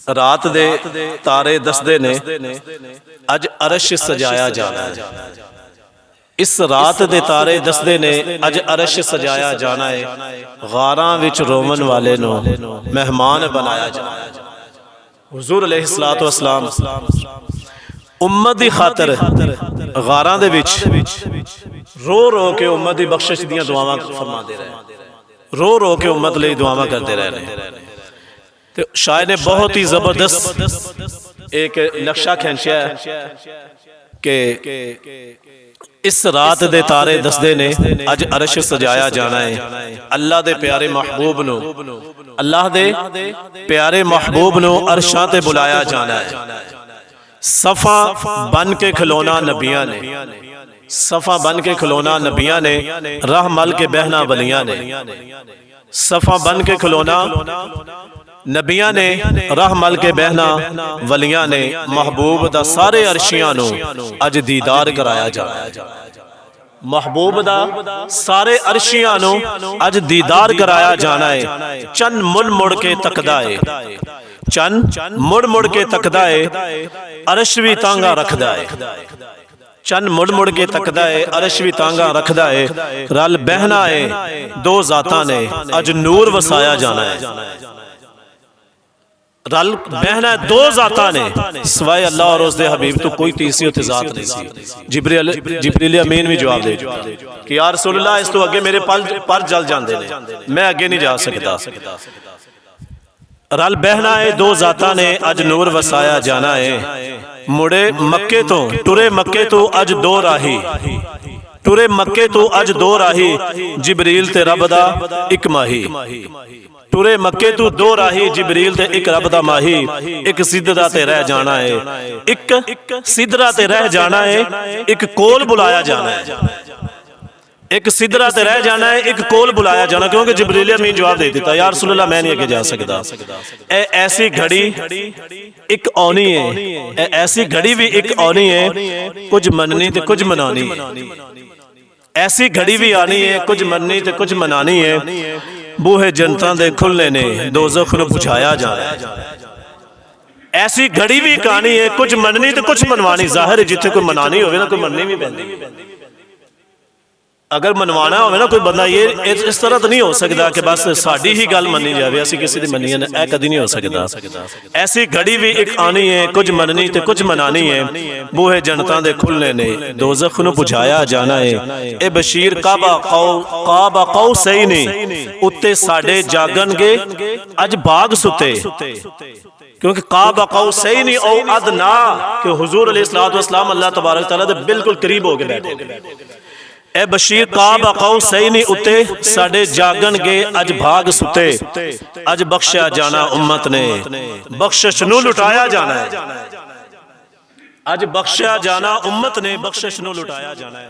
रात दे तारे दसदे ने अज अरश सजाया जाना है। इस रात दे तारे दसदे ने अज अरश सजाया जाना है। गारां विच रोवन वाले नो मेहमान बनाया जाना है। हुजूर अलैहिस्सलातु वस्सलाम उम्मत दी खातर गारां दे विच रो रो के उम्मत दी बख्शिश दियां दुआवां फरमाते रहे, रो रो के उम्मत लई दुआवां करते रहे। तो शायर ने बहुत ही जबरदस्त एक नक्शा खींचा कि इस रात दे तारे दसदे ने अज अरश सजाया जाना है। अल्लाह दे प्यारे महबूब नो, अल्लाह दे प्यारे महबूब नो अरशां ते बुलाया जाना है। सफा बन के खिलौना नबियां ने, सफा बन के खिलौना नबियां ने, राह मल के बहना वलियां ने। सफा बन के खिलौना नबियां ने, राह मल के बहना वलियां ने। महबूब दा सारे अरशियां नो अज दीदार कराया जाना है। महबूब दा सारे अरशियां नो अज दीदार कराया जाना है। चन मुड़ मुड़ के तकदा है, चन मुड़ मुड़ के तकदा है, अरश भी तांगा रखदा है। चन मुड़ मुड़ के तकदा है, अरश भी तांगा रखदा है। रल बहना है दो जातां ने अज नूर वसाया जाना है। रल बहना है दो जातां ने, सिवाय अल्लाह और उसदे हबीब तो कोई तीसरी उत्ते जात नहीं सी। जिब्रील अमीन भी जवाब दे कि या रसूलल्लाह इस तो अगे मेरे पर जल जांदे ने, मैं अगे नहीं जा सकता। रल बहना है दो जातां ने अज नूर वसाया जाना है। मुड़े मक्के तो टुरे मक्के तो अज दो राही, टुरे मक्के तो अज दो राही, जिब्रील ते रब दा इक माही। टुरे मक्के तू दो राही, जिब्रील ते इक रब दा माही। एक सिदरा ते रह जाना है, एक सिदरा ते रह जाना है, एक कोल बुलाया जाना है। एक सिदरा ते रह जाना है, एक कोल बुलाया जाना। क्योंकि जिब्रील अमीन जवाब दे देता यार रसूलल्लाह मैं नहीं आगे जा सकता। ऐसी घड़ी एक आनी है, ऐसी घड़ी भी एक आनी है, कुछ मननी ते कुछ मनानी है। ऐसी घड़ी भी आनी है, कुछ मननी ते कुछ मनानी है। बूहे जनता दे खुलने ने दोज़ख नूं बुझाया जाना है। ऐसी घड़ी भी कहानी है, कुछ मननी ते कुछ मनवानी। जाहिर है जिथे कोई मनानी होवे ना कोई मननी भी पैंदी। अगर मनवाना हो ना कोई बंदा, ये इस तरह तो नहीं हो सकता कि बस साड़ी ही गल मनी जाए, असी किसी की मनी है, कभी नहीं हो सकता। ऐसी घड़ी भी एक आनी है, कुछ मननी ते कुछ मनानी है। बूहे जनता दे खुलने ने दोज़ख नूं बुझाया जाना है। ए बशीर काबा कौसैनी उत्ते साडे जागणगे अज बाग सुते। क्योंकि काबा कौसैनी औ अदना कि हुजूर अलैहिस्सलातु वस्सलाम अल्लाह तबारक तआला दे बिल्कुल करीब हो के बैठे। ए बशीर काबा कौसैनी उत्ते साडे जागणगे अज भाग सुते। अज बख्शिया जाना उम्मत ने, बख्शिश नूं लुटाया जाना है। अज बख्शिया जाना उम्मत ने, बख्शिश नूं लुटाया जाना है।